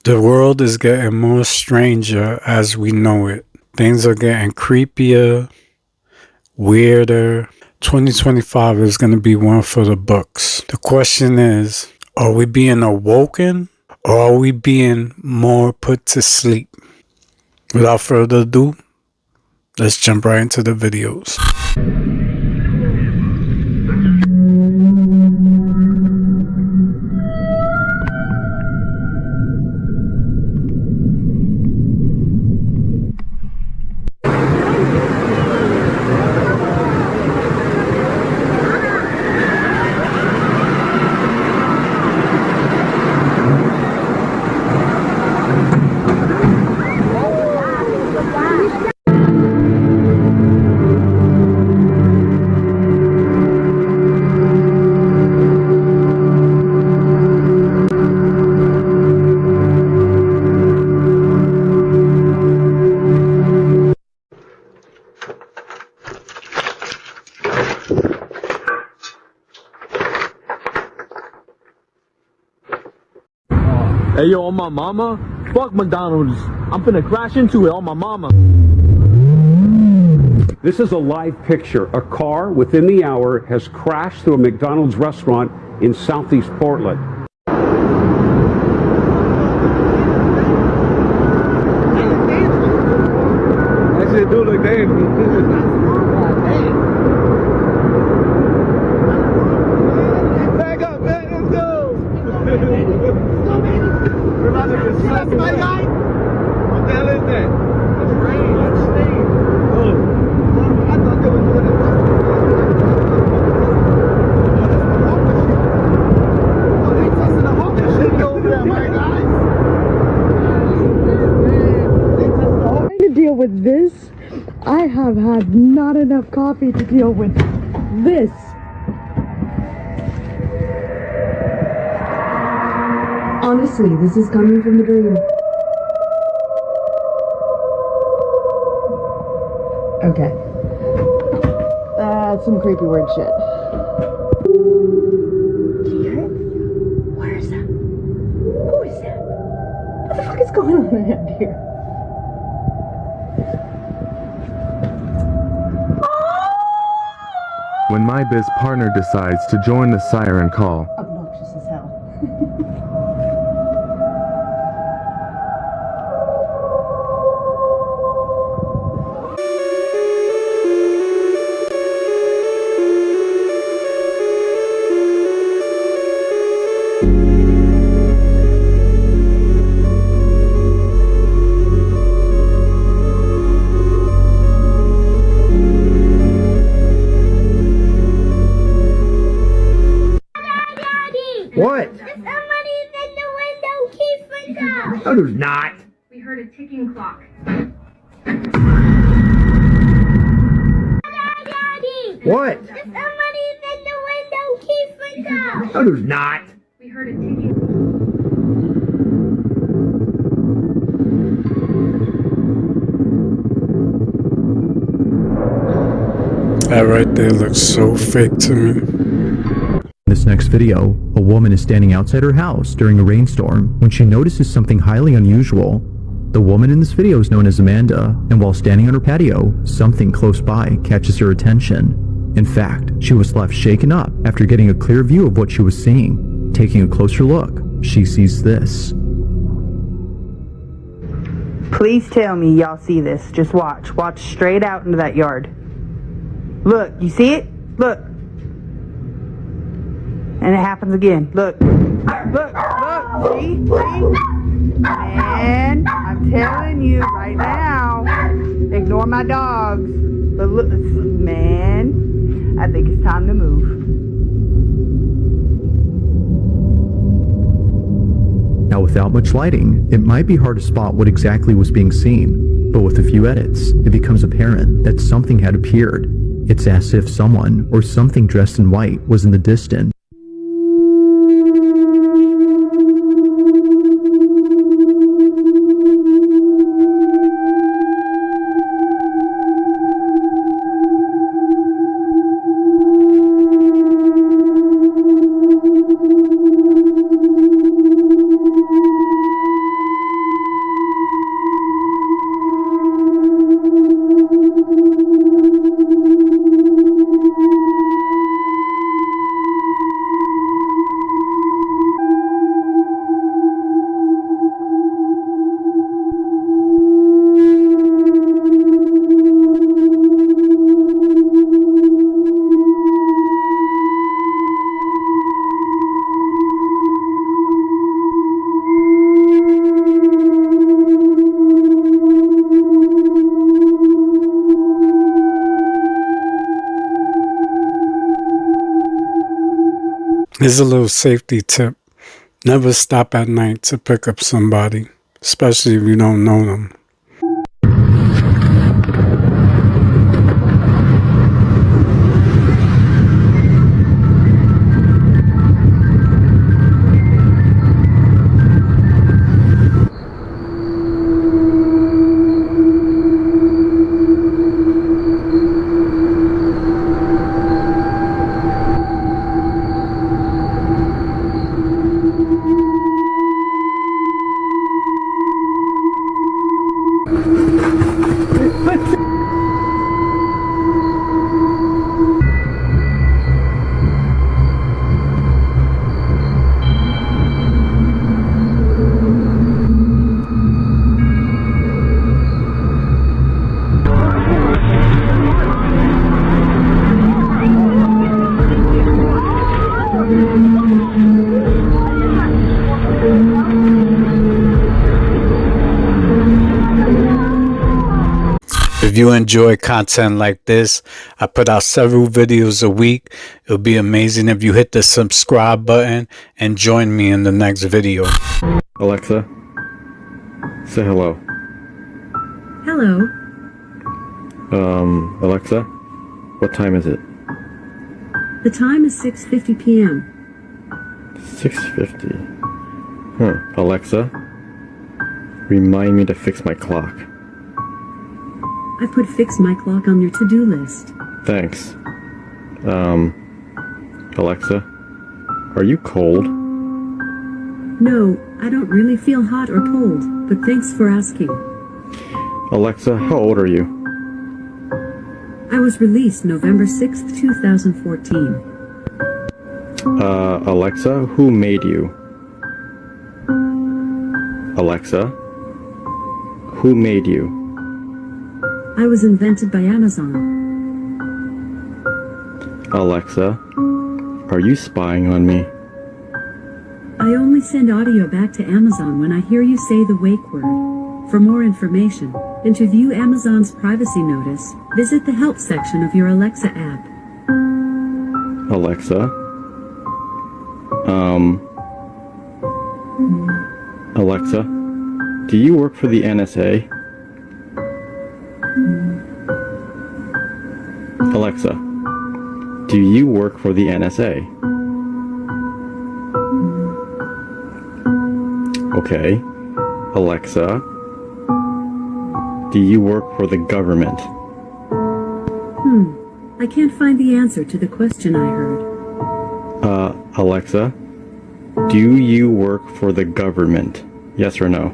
The world is getting more stranger as we know it. Things are getting creepier, weirder. 2025 is going to be one for the books. The question is, are we being awoken or are we being more put to sleep? Without further ado, let's jump right into the videos. Hey yo, on my mama, fuck McDonald's. I'm finna crash into it on my mama. This is a live picture. A car within the hour has crashed through a McDonald's restaurant in southeast Portland. That shit do look dangerous. Back up, man, let's go. We're about to get shot, my guy. What the hell is that? That's rain. That's steam. Oh. I thought they were doing it. Oh, they testing the whole shit over there, my guy. Trying to deal with this, I have had not enough coffee to deal with this. Honestly, this is coming from the dream. Okay. That's some creepy weird shit. Do you hear it? Where is that? Who is that? What the fuck is going on around here? When my biz partner decides to join the siren call. Obnoxious as hell. What? Somebody's in the window. Keep it up. No, there's not. We heard a ticking clock. What? Somebody's in the window. Keep it up. No, there's not. We heard a ticking. That right there looks so fake to me. In this next video, a woman is standing outside her house during a rainstorm when she notices something highly unusual. The woman in this video is known as Amanda, and while standing on her patio, something close by catches her attention. In fact, she was left shaken up after getting a clear view of what she was seeing. Taking a closer look, she sees this. Please tell me y'all see this. Just watch. Watch straight out into that yard. Look, you see it? Look. And it happens again. Look. Look. Look. See? Man, I'm telling you right now. Ignore my dogs. But look, man, I think it's time to move. Now, without much lighting, it might be hard to spot what exactly was being seen, but with a few edits, it becomes apparent that something had appeared. It's as if someone or something dressed in white was in the distance. Here's a little safety tip. Never stop at night to pick up somebody, especially if you don't know them. If you enjoy content like this, I put out several videos a week. It would be amazing if you hit the subscribe button and join me in the next video. Alexa, say hello. Hello. Alexa, what time is it? The time is 6:50 p.m. 6:50. Alexa, remind me to fix my clock. I put fix my clock on your to-do list. Thanks. Alexa, are you cold? No, I don't really feel hot or cold, but thanks for asking. Alexa, how old are you? I was released November 6th, 2014. Alexa, who made you? Alexa, who made you? I was invented by Amazon. Alexa, are you spying on me? I only send audio back to Amazon when I hear you say the wake word. For more information, and to view Amazon's privacy notice, visit the help section of your Alexa app. Alexa, Alexa, do you work for the NSA? Alexa, do you work for the NSA? Okay. Alexa, do you work for the government? I can't find the answer to the question I heard. Alexa, do you work for the government? Yes or no?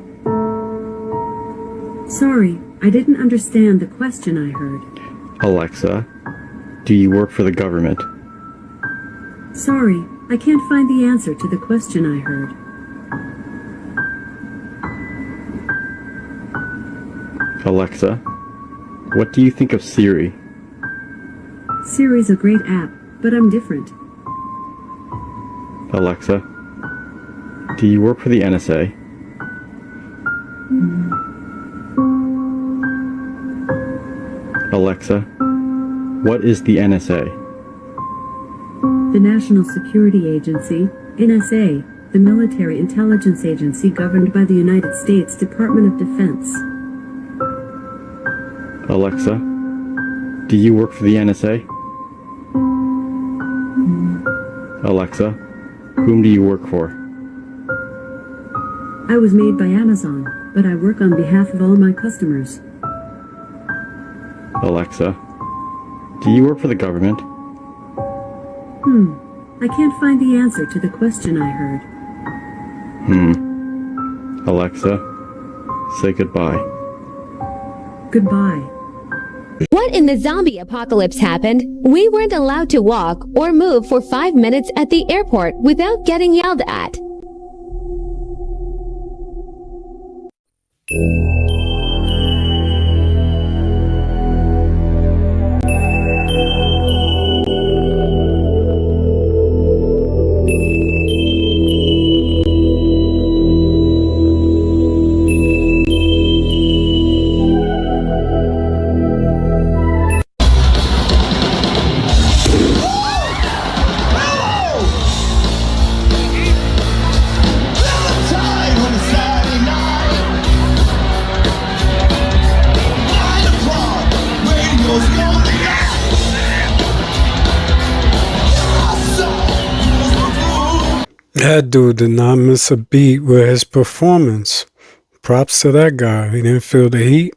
Sorry, I didn't understand the question I heard. Alexa, do you work for the government? Sorry, I can't find the answer to the question I heard. Alexa, what do you think of Siri? Siri's a great app, but I'm different. Alexa, do you work for the NSA? Alexa, what is the NSA? The National Security Agency, NSA, the military intelligence agency governed by the United States Department of Defense. Alexa, do you work for the NSA? Alexa, whom do you work for? I was made by Amazon, but I work on behalf of all my customers. Alexa, do you work for the government? I can't find the answer to the question I heard. Alexa, say goodbye. Goodbye. What in the zombie apocalypse happened? We weren't allowed to walk or move for 5 minutes at the airport without getting yelled at. That dude did not miss a beat with his performance. Props to that guy. He didn't feel the heat.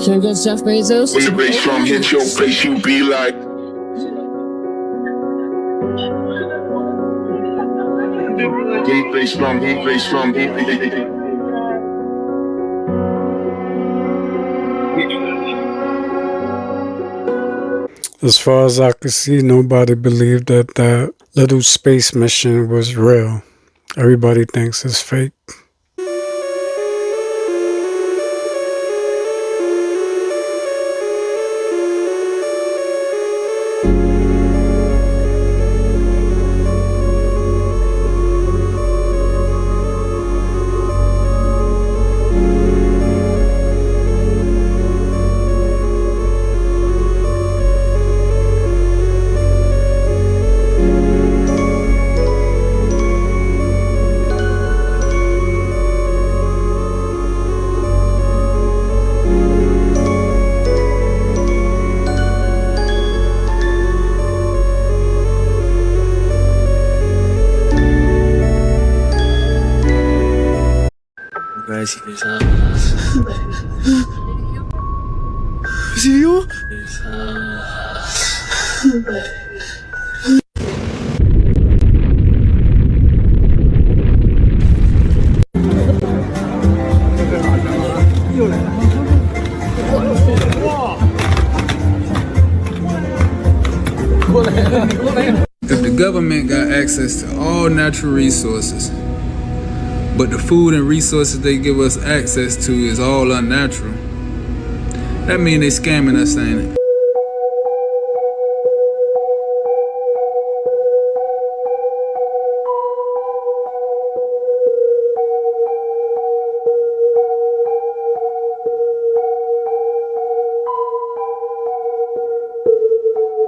Sure good stuff, Bezos. When the bass drum hits your face, you be like. Deep bass drum, deep bass drum, deep bass drum. As far as I could see, nobody believed that that little space mission was real. Everybody thinks it's fake. If the government got access to all natural resources, but the food and resources they give us access to is all unnatural, that means they scamming us, ain't it?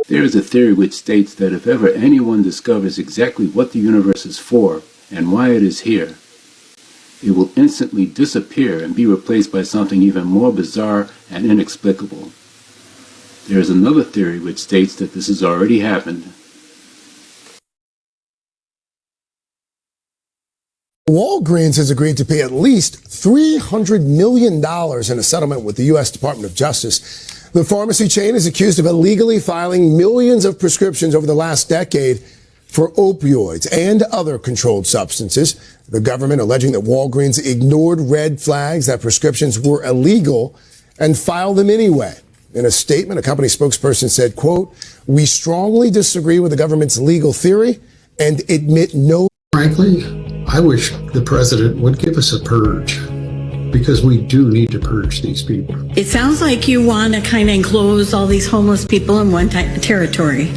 There is a theory which states that if ever anyone discovers exactly what the universe is for and why it is here, it will instantly disappear and be replaced by something even more bizarre and inexplicable. There is another theory which states that this has already happened. Walgreens has agreed to pay at least $300 million in a settlement with the U.S. Department of Justice. The pharmacy chain is accused of illegally filing millions of prescriptions over the last decade for opioids and other controlled substances. The government alleging that Walgreens ignored red flags that prescriptions were illegal and filed them anyway. In a statement, a company spokesperson said, quote, "We strongly disagree with the government's legal theory and admit no..." Frankly, I wish the president would give us a purge, because we do need to purge these people. It sounds like you want to kind of enclose all these homeless people in one territory.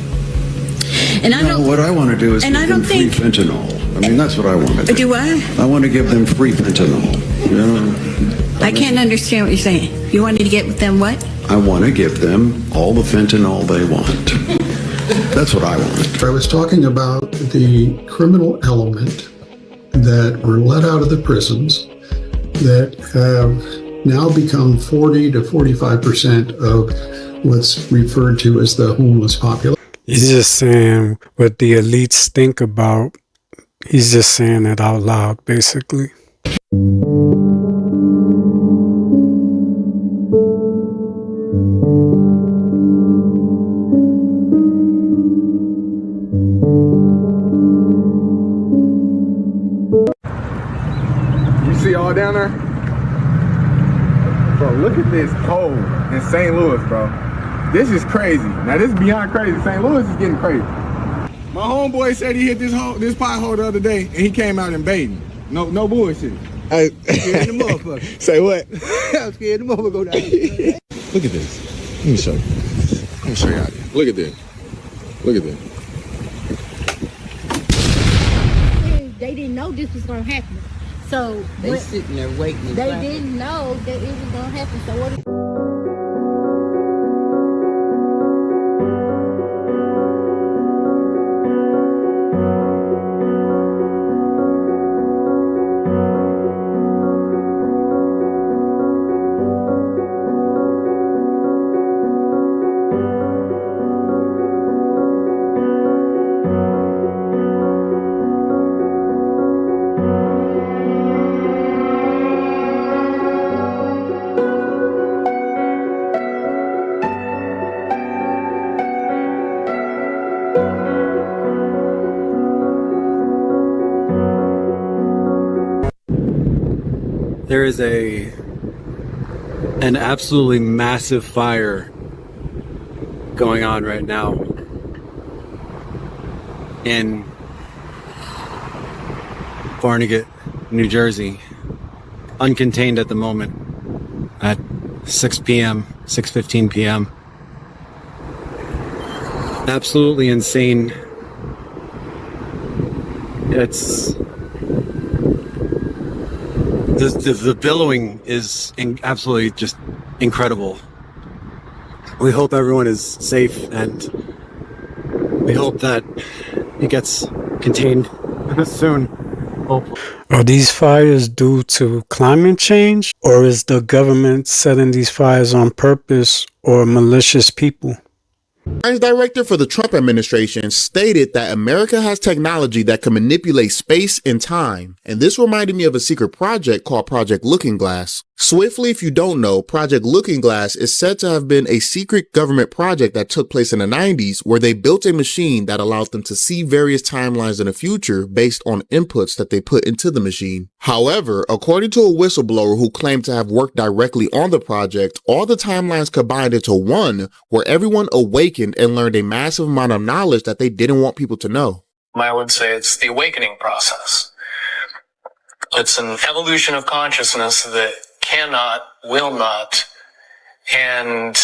And what I want to do is give them free fentanyl. I mean, that's what I want to do. Do what? I want to give them free fentanyl. You know? I can't understand what you're saying. You wanted to get with them what? I want to give them all the fentanyl they want. That's what I want. I was talking about the criminal element that were let out of the prisons that have now become 40 to 45% of what's referred to as the homeless population. He's just saying what the elites think about. He's just saying it out loud, basically. You see all down there? Bro, look at this cold in St. Louis, bro. This is crazy. Now this is beyond crazy. St. Louis is getting crazy. My homeboy said he hit this pothole the other day and he came out in baiting. No bullshit. Hey, scared the motherfucker. Say what? I'm scared the motherfucker go down there. Look at this. Let me show you. Let me show you out there. Look at this. Look at this. They didn't know this was gonna happen. So they sitting there waiting. They didn't know that it was gonna happen. So what? There is an absolutely massive fire going on right now in Barnegat, New Jersey, uncontained at the moment at 6 p.m., 6:15 p.m. Absolutely insane. It's the billowing is absolutely just incredible. We hope everyone is safe, and we hope that it gets contained soon. Are these fires due to climate change, or is the government setting these fires on purpose, or malicious people? Science director for the Trump administration stated that America has technology that can manipulate space and time, and this reminded me of a secret project called Project Looking Glass. Swiftly, if you don't know, Project Looking Glass is said to have been a secret government project that took place in the 90s, where they built a machine that allowed them to see various timelines in the future based on inputs that they put into the machine. However, according to a whistleblower who claimed to have worked directly on the project, all the timelines combined into one, where everyone awakened and learned a massive amount of knowledge that they didn't want people to know. I would say it's the awakening process. It's an evolution of consciousness that cannot, will not, and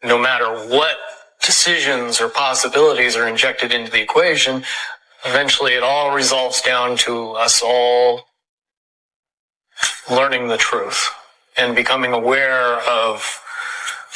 no matter what decisions or possibilities are injected into the equation, eventually it all resolves down to us all learning the truth and becoming aware of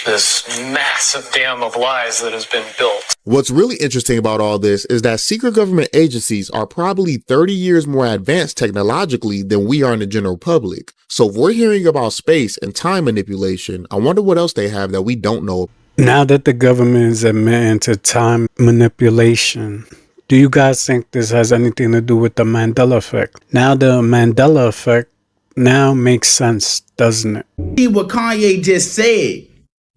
this massive dam of lies that has been built. What's really interesting about all this is that secret government agencies are probably 30 years more advanced technologically than we are in the general public. So if we're hearing about space and time manipulation, I wonder what else they have that we don't know. Now that the government is admitting to time manipulation, do you guys think this has anything to do with the Mandela effect? Now the Mandela effect now makes sense, doesn't it? See what Kanye just said.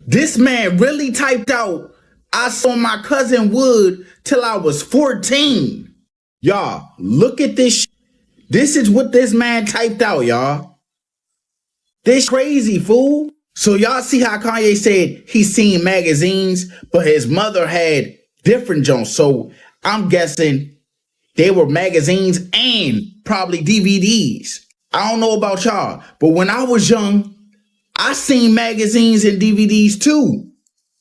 This man really typed out, I saw my cousin Wood till I was 14. Y'all, look at this. This is what this man typed out, y'all. This crazy, fool. So y'all see how Kanye said he seen magazines, but his mother had different joints. So I'm guessing they were magazines and probably DVDs. I don't know about y'all, but when I was young, I seen magazines and DVDs too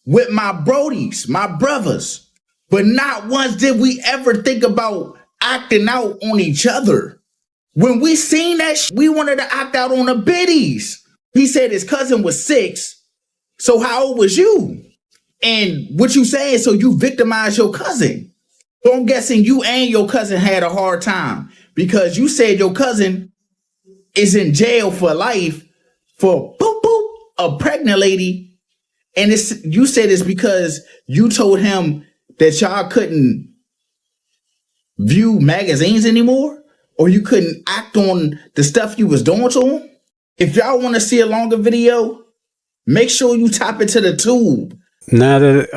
with my brodies, my brothers. But not once did we ever think about acting out on each other. When we seen that, we wanted to act out on the biddies. He said his cousin was 6. So how old was you? And what you saying, so you victimized your cousin. So I'm guessing you and your cousin had a hard time because you said your cousin is in jail for life for a pregnant lady, and you said it's because you told him that y'all couldn't view magazines anymore, or you couldn't act on the stuff you was doing to him. If y'all want to see a longer video, make sure you tap into the tube. Now that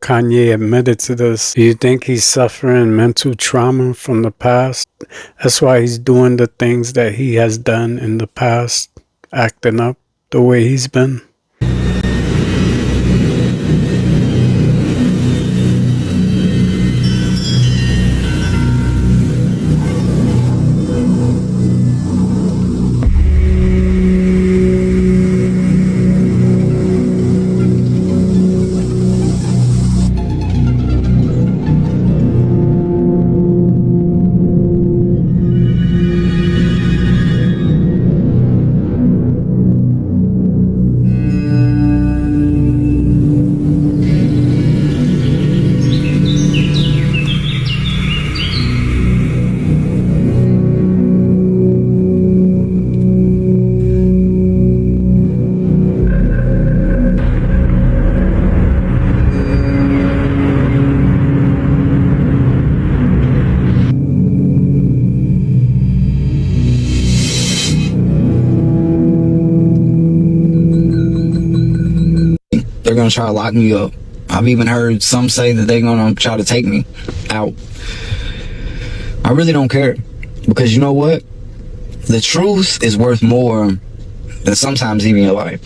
Kanye admitted to this, do you think he's suffering mental trauma from the past? That's why he's doing the things that he has done in the past, acting up the way he's been. They're gonna try to lock me up. I've even heard some say that they're gonna try to take me out. I really don't care, because you know what? The truth is worth more than sometimes even your life.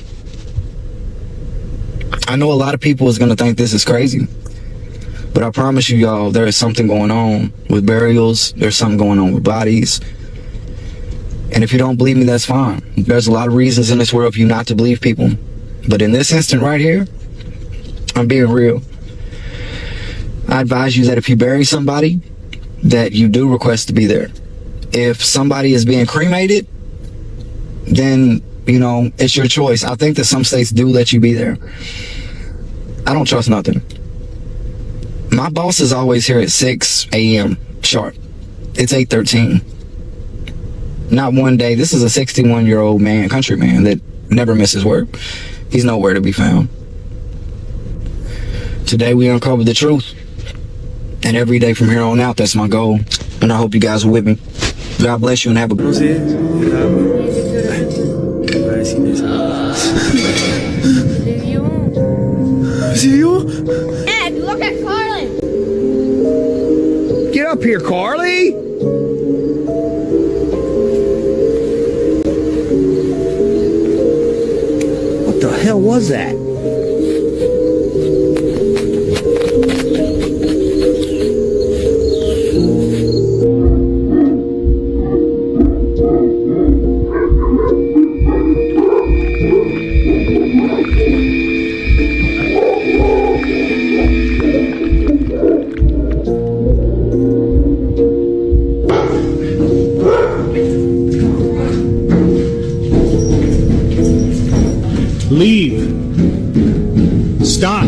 I know a lot of people is gonna think this is crazy, but I promise you, y'all, there is something going on with burials. There's something going on with bodies. And if you don't believe me, that's fine. There's a lot of reasons in this world for you not to believe people. But in this instant right here, I'm being real. I advise you that if you bury somebody, that you do request to be there. If somebody is being cremated, then, you know, it's your choice. I think that some states do let you be there. I don't trust nothing. My boss is always here at 6 a.m. sharp. It's 8:13. Not one day. This is a 61-year-old man, country man, that never misses work. He's nowhere to be found. Today we uncovered the truth. And every day from here on out, that's my goal. And I hope you guys are with me. God bless you and have a good day. See you? Ed, look at Carlin. Get up here, Carly. What the hell was that? Leave. Stop.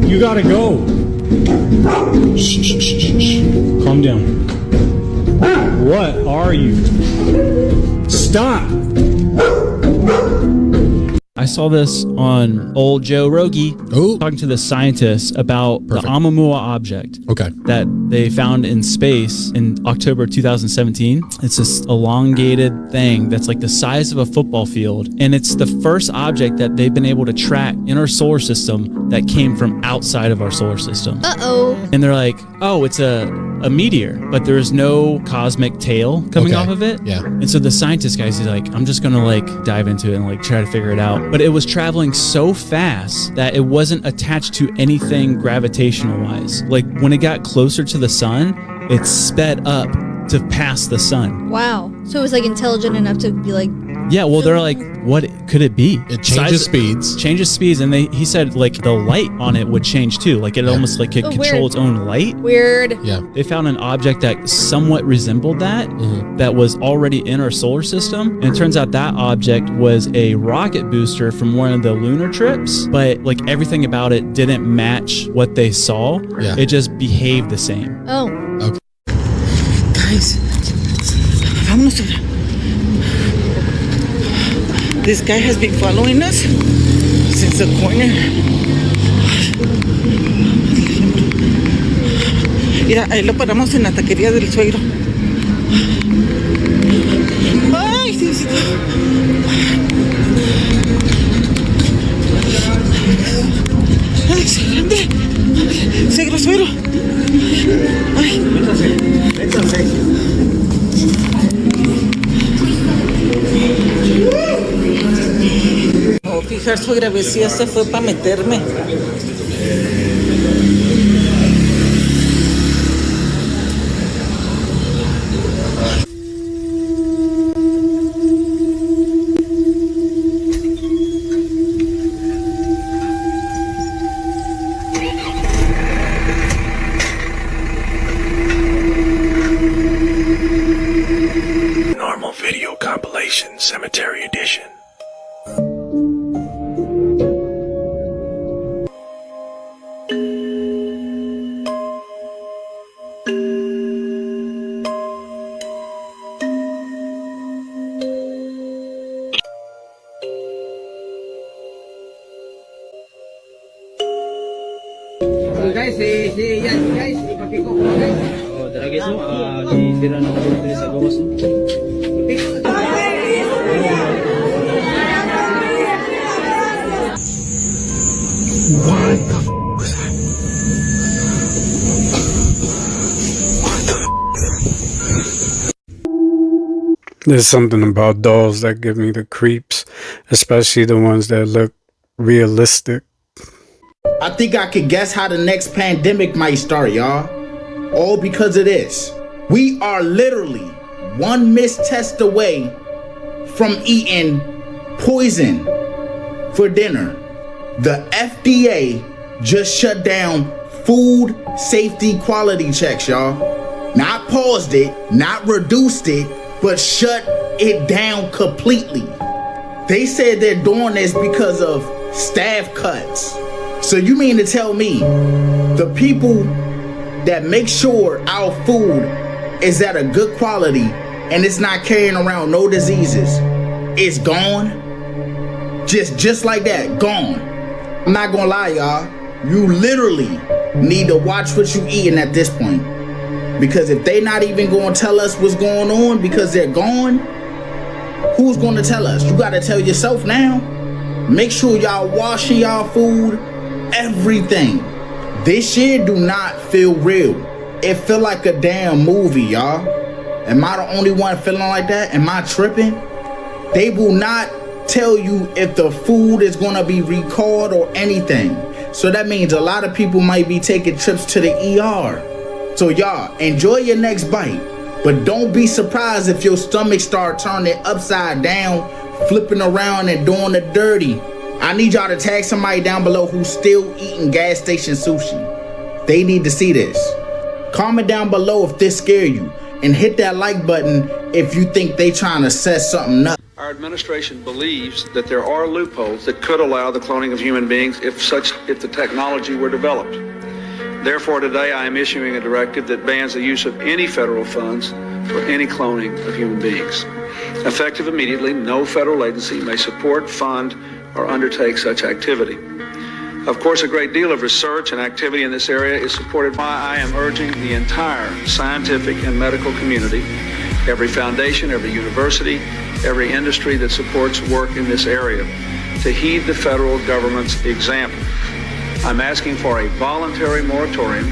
You gotta go. Shh, shh, shh, shh, shh. Calm down. What are you? Stop. I saw this on old Joe Rogie talking to the scientists about the Oumuamua object that they found in space in October 2017. It's this elongated thing that's like the size of a football field, and it's the first object that they've been able to track in our solar system that came from outside of our solar system. And they're like, oh, it's a meteor, but there's no cosmic tail coming off of it. Yeah. And so the scientist guys, he's like, I'm just gonna like dive into it and like try to figure it out. But it was traveling so fast that it wasn't attached to anything gravitational wise. Like when it got closer to the sun, it sped up to pass the sun. Wow. So it was like intelligent enough to be like, Yeah, well, they're like, what could it be? It changes speeds. Changes speeds, and he said like the light on it would change too. Like it almost like could control weird. its own light. Weird. Yeah. They found an object that somewhat resembled that, that was already in our solar system. And it turns out that object was a rocket booster from one of the lunar trips, but like everything about it didn't match what they saw. Yeah. It just behaved the same. Oh. Okay. Guys, vámonos ahora. This guy has been following us since the corner. Mira, ahí lo paramos en la taquería del suegro. Ay, sí. Ay, sí, grande. Suegro. Ay. Métase. Oh, fijar suegra, a ver si ya se fue para meterme. Normal video compilation, Cemetery Edition. Guys, guys, ipakiko ko guys. Oh, tara guys, sisira na kami dito sa gawas. What the f was that? What the f? There's something about dolls that give me the creeps, especially the ones that look realistic. I think I could guess how the next pandemic might start, y'all. All because of this. We are literally one mistest away from eating poison for dinner. The FDA just shut down food safety quality checks, y'all. Not paused it, not reduced it, but shut it down completely. They said they're doing this because of staff cuts. So you mean to tell me the people that make sure our food is at a good quality and it's not carrying around no diseases is gone? Just like that, gone. I'm not gonna lie, y'all. You literally need to watch what you eating at this point. Because if they not even gonna tell us what's going on because they're gone, who's gonna tell us? You gotta tell yourself now. Make sure y'all washing y'all food, everything. This year do not feel real. It feel like a damn movie, y'all. Am I the only one feeling like that? Am I tripping? They will not tell you if the food is gonna be recalled or anything. So that means a lot of people might be taking trips to the ER. So y'all, enjoy your next bite, but don't be surprised if your stomach start turning upside down, flipping around and doing the dirty. I need y'all to tag somebody down below who's still eating gas station sushi. They need to see this. Comment down below if this scared you, and hit that like button if you think they trying to set something up. Our administration believes that there are loopholes that could allow the cloning of human beings if the technology were developed. Therefore, today I am issuing a directive that bans the use of any federal funds for any cloning of human beings. Effective immediately, no federal agency may support, fund, or undertake such activity. Of course, a great deal of research and activity in this area is supported by I am urging the entire scientific and medical community, every foundation, every university, every industry that supports work in this area, to heed the federal government's example. I'm asking for a voluntary moratorium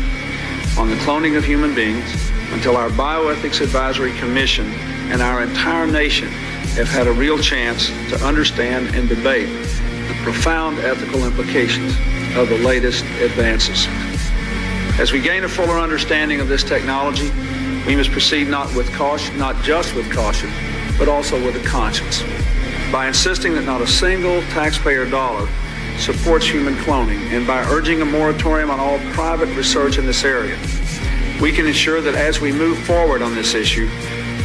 on the cloning of human beings until our Bioethics Advisory Commission and our entire nation have had a real chance to understand and debate the profound ethical implications of the latest advances. As we gain a fuller understanding of this technology, we must proceed not just with caution, but also with a conscience. By insisting that not a single taxpayer dollar supports human cloning, and by urging a moratorium on all private research in this area, we can ensure that as we move forward on this issue,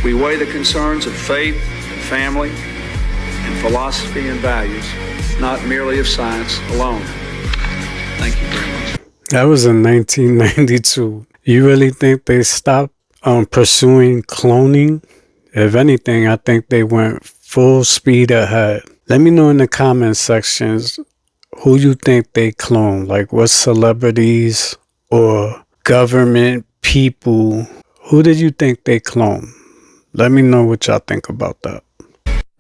we weigh the concerns of faith, and family, and philosophy and values, not merely of science alone. Thank you very much. That was in 1992. You really think they stopped pursuing cloning? If anything, I think they went full speed ahead. Let me know in the comment sections who you think they clone. Like what celebrities or government people, who did you think they clone? Let me know what y'all think about that.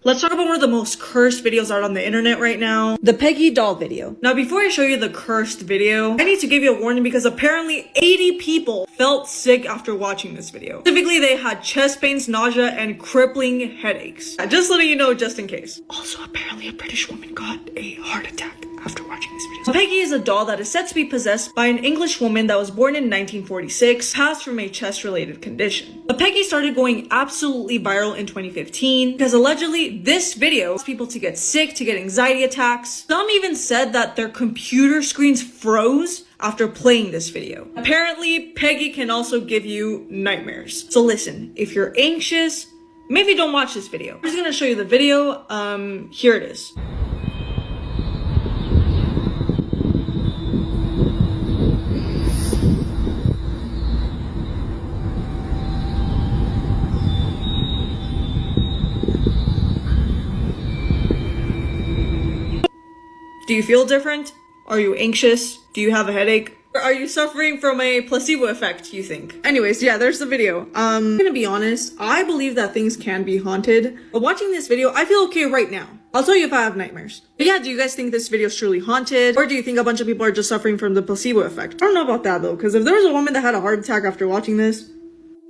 Let's talk about one of the most cursed videos out on the internet right now, the Peggy doll video. Now, before I show you the cursed video, I need to give you a warning because apparently 80 people felt sick after watching this video. Specifically, they had chest pains, nausea, and crippling headaches. Just letting you know just in case. Also, apparently a British woman got a heart attack after watching this video. So Peggy is a doll that is said to be possessed by an English woman that was born in 1946, passed from a chest-related condition. But Peggy started going absolutely viral in 2015 because allegedly this video caused people to get sick, to get anxiety attacks. Some even said that their computer screens froze after playing this video. Apparently, Peggy can also give you nightmares. So listen, if you're anxious, maybe don't watch this video. I'm just gonna show you the video. Here it is. Do you feel different? Are you anxious? Do you have a headache? Or are you suffering from a placebo effect, you think? Anyways, yeah, there's the video. I'm gonna be honest, I believe that things can be haunted. But watching this video, I feel okay right now. I'll tell you if I have nightmares. But yeah, do you guys think this video is truly haunted? Or do you think a bunch of people are just suffering from the placebo effect? I don't know about that though, because if there was a woman that had a heart attack after watching this,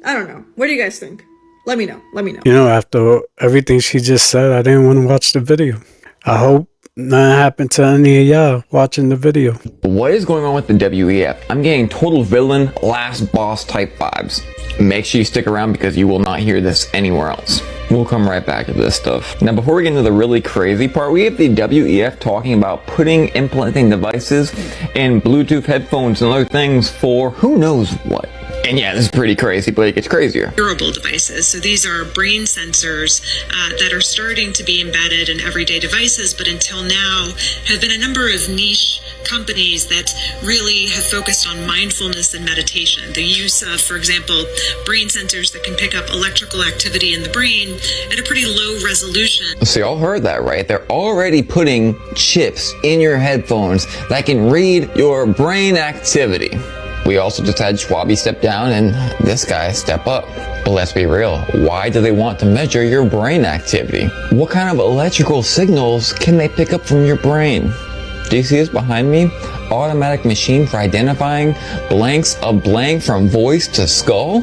I don't know. What do you guys think? Let me know. Let me know. You know, after everything she just said, I didn't want to watch the video. I hope nothing happened to any of y'all watching the video. What is going on with the WEF? I'm getting total villain, last boss type vibes. Make sure you stick around because you will not hear this anywhere else. We'll come right back to this stuff. Now, before we get into the really crazy part, we have the WEF talking about implanting devices in Bluetooth headphones and other things for who knows what. And yeah, this is pretty crazy, but it gets crazier. Wearable devices. So these are brain sensors that are starting to be embedded in everyday devices, but until now have been a number of niche companies that really have focused on mindfulness and meditation. The use of, for example, brain sensors that can pick up electrical activity in the brain at a pretty low resolution. So y'all heard that, right? They're already putting chips in your headphones that can read your brain activity. We also just had Schwabi step down and this guy step up. But let's be real, why do they want to measure your brain activity? What kind of electrical signals can they pick up from your brain? Do you see this behind me? Automatic machine for identifying blanks of blank from voice to skull?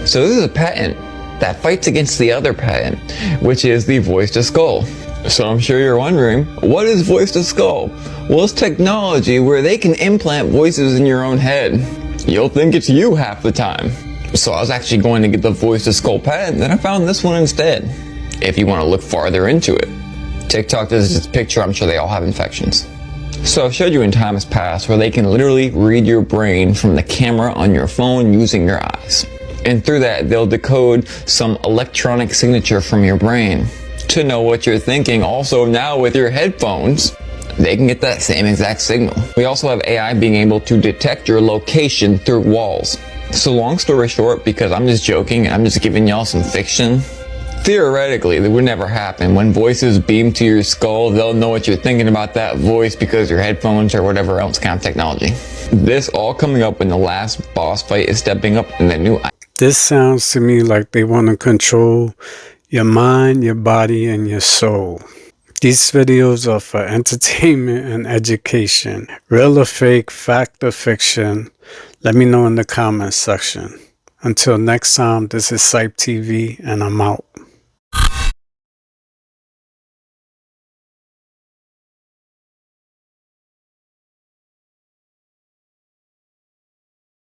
So this is a patent that fights against the other patent, which is the voice to skull. So I'm sure you're wondering, what is voice to skull? Well, it's technology where they can implant voices in your own head. You'll think it's you half the time. So I was actually going to get the voice to skull patent, then I found this one instead. If you want to look farther into it. TikTok does this picture, I'm sure they all have infections. So I've showed you in times past where they can literally read your brain from the camera on your phone using your eyes. And through that, they'll decode some electronic signature from your brain to know what you're thinking. Also now with your headphones, they can get that same exact signal. We also have AI being able to detect your location through walls. So long story short, because I'm just joking and I'm just giving y'all some fiction, theoretically, it would never happen. When voices beam to your skull, they'll know what you're thinking about that voice because your headphones or whatever else kind of technology. This all coming up when the last boss fight is stepping up in the new... This sounds to me like they want to control your mind, your body, and your soul. These videos are for entertainment and education. Real or fake, fact or fiction? Let me know in the comments section. Until next time, this is CYPTV and I'm out.